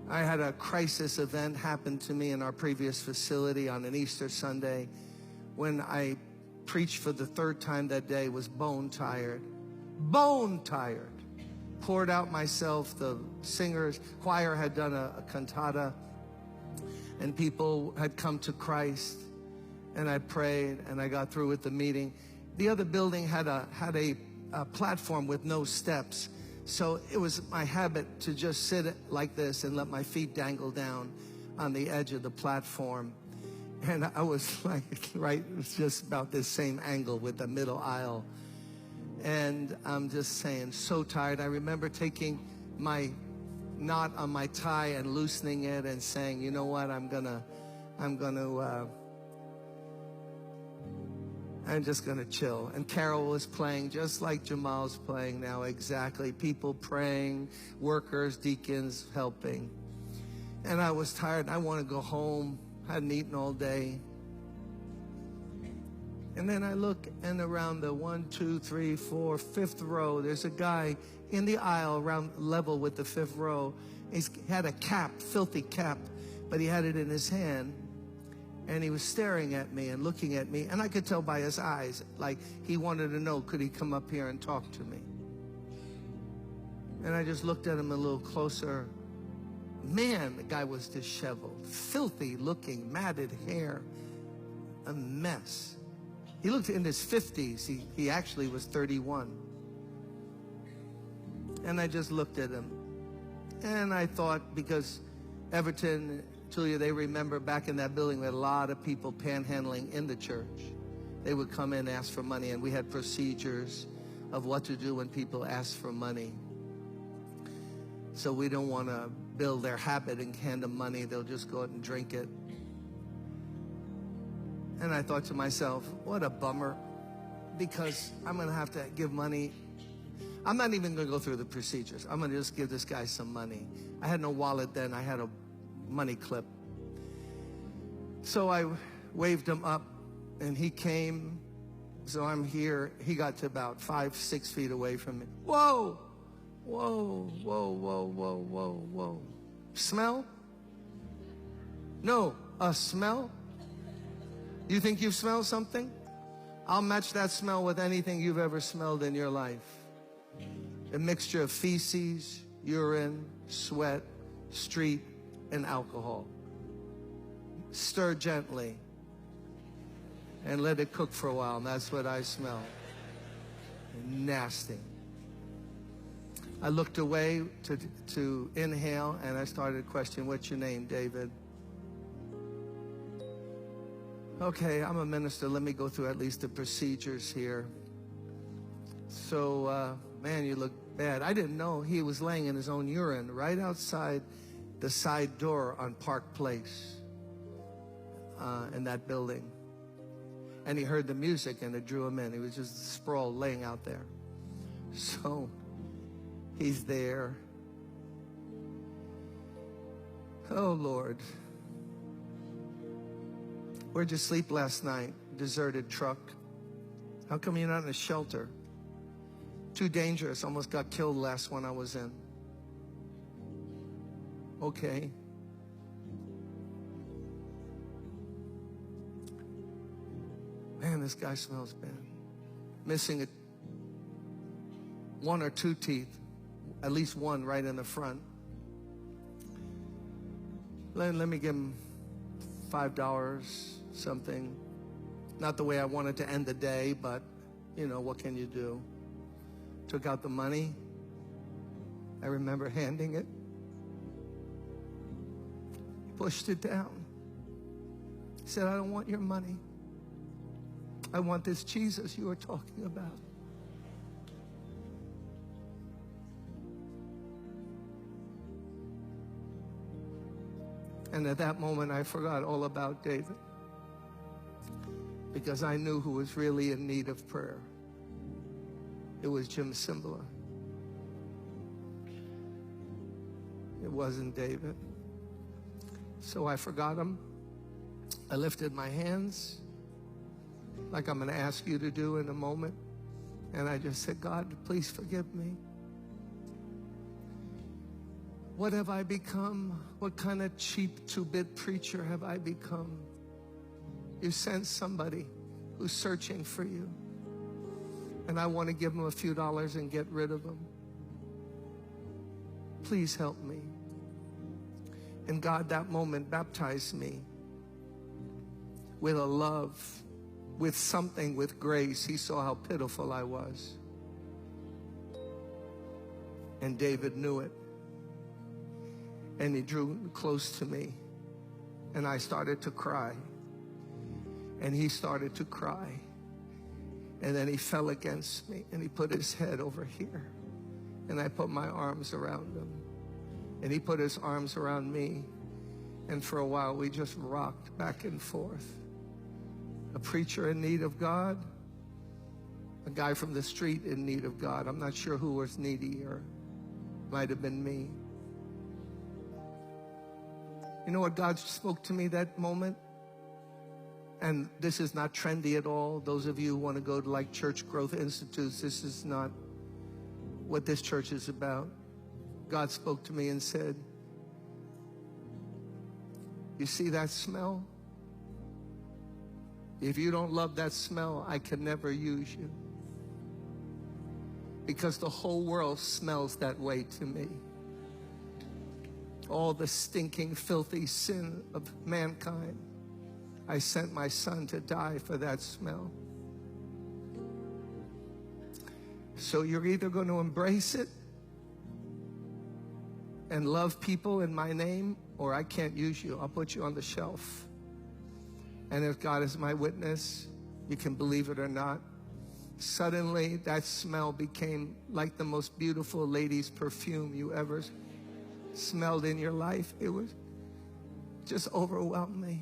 I had a crisis event happen to me in our previous facility on an Easter Sunday when I preached for the third time that day, was bone tired. Bone tired. Poured out myself. The singers, choir had done a cantata, and people had come to Christ. And I prayed, and I got through with the meeting. The other building had a platform with no steps. So it was my habit to just sit like this and let my feet dangle down on the edge of the platform. And I was like, right, it was just about this same angle with the middle aisle. And I'm just saying, so tired. I remember taking my knot on my tie and loosening it and saying, you know what, I'm just gonna chill. And Carol was playing just like Jamal's playing now, exactly. People praying, workers, deacons helping. And I was tired. I want to go home. Hadn't eaten all day. And then I look, and around the 1, 2, 3, 4, 5th row, there's a guy in the aisle around level with the 5th row. He had a cap, filthy cap, but he had it in his hand. And he was staring at me and looking at me. And I could tell by his eyes, like he wanted to know, could he come up here and talk to me? And I just looked at him a little closer. Man, the guy was disheveled, filthy looking, matted hair, a mess. He looked in his 50s. He actually was 31. And I just looked at him. And I thought, because Everton, Julia, they remember back in that building, we had a lot of people panhandling in the church. They would come in and ask for money, and we had procedures of what to do when people ask for money. So we don't want to build their habit and hand them money. They'll just go out and drink it. And I thought to myself, what a bummer, because I'm going to have to give money. I'm not even going to go through the procedures. I'm going to just give this guy some money. I had no wallet then. I had a money clip. So I waved him up, and he came. So I'm here. He got to about 5, 6 feet away from me. Whoa, whoa, whoa, whoa, whoa, whoa, whoa. Smell? No, a smell? You think you've smelled something? I'll match that smell with anything you've ever smelled in your life. A mixture of feces, urine, sweat, street, and alcohol. Stir gently and let it cook for a while, and that's what I smell. Nasty. I looked away to inhale, and I started questioning, what's your name, David? Okay, I'm a minister. Let me go through at least the procedures here. So, man, you look bad. I didn't know he was laying in his own urine right outside the side door on Park Place in that building. And he heard the music, and it drew him in. He was just sprawled, laying out there. So he's there. Oh, Lord. Where'd you sleep last night? Deserted truck. How come you're not in a shelter? Too dangerous. Almost got killed last one I was in. Okay. Man, this guy smells bad. Missing 1 or 2 teeth. At least one right in the front. Let me give him $5, something. Not the way I wanted to end the day, but, you know, what can you do? Took out the money. I remember handing it. Pushed it down. He said, I don't want your money. I want this Jesus you were talking about. And at that moment, I forgot all about David, because I knew who was really in need of prayer. It was Jim Cymbala. It wasn't David. So I forgot him. I lifted my hands like I'm going to ask you to do in a moment. And I just said, God, please forgive me. What have I become? What kind of cheap two-bit preacher have I become? You sent somebody who's searching for you, and I want to give them a few dollars and get rid of them. Please help me. And God, that moment, baptized me with a love, with something, with grace. He saw how pitiful I was. And David knew it. And he drew close to me. And I started to cry. And he started to cry. And then he fell against me. And he put his head over here. And I put my arms around him. And he put his arms around me. And for a while, we just rocked back and forth. A preacher in need of God. A guy from the street in need of God. I'm not sure who was needy, or might have been me. You know what God spoke to me that moment? And this is not trendy at all. Those of you who want to go to like church growth institutes, this is not what this church is about. God spoke to me and said, you see that smell? If you don't love that smell, I can never use you. Because the whole world smells that way to me. All the stinking, filthy sin of mankind. I sent my son to die for that smell. So you're either going to embrace it and love people in my name, or I can't use you. I'll put you on the shelf. And if God is my witness, you can believe it or not, suddenly that smell became like the most beautiful lady's perfume you ever smelled in your life. It was just overwhelmed me.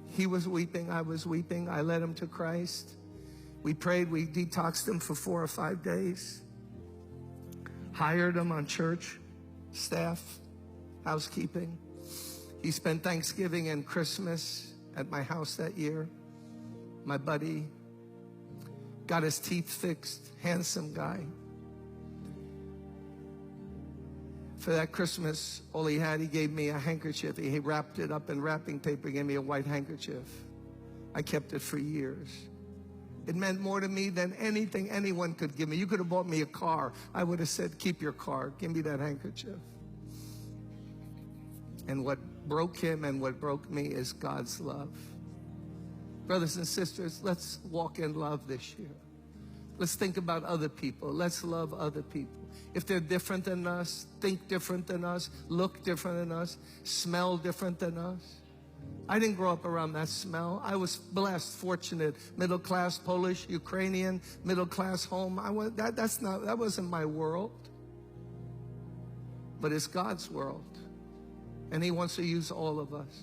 He was weeping, I was weeping. I led him to Christ. We prayed, we detoxed him for 4 or 5 days. Hired him on church staff, housekeeping. He spent Thanksgiving and Christmas at my house that year. My buddy got his teeth fixed, handsome guy. For that Christmas, all he had, he gave me a handkerchief. He wrapped it up in wrapping paper, gave me a white handkerchief. I kept it for years. It meant more to me than anything anyone could give me. You could have bought me a car. I would have said, keep your car. Give me that handkerchief. And what broke him and what broke me is God's love. Brothers and sisters, let's walk in love this year. Let's think about other people. Let's love other people. If they're different than us, think different than us, look different than us, smell different than us. I didn't grow up around that smell. I was blessed, fortunate, middle class, Polish, Ukrainian, middle class home. That wasn't my world. But it's God's world. And he wants to use all of us.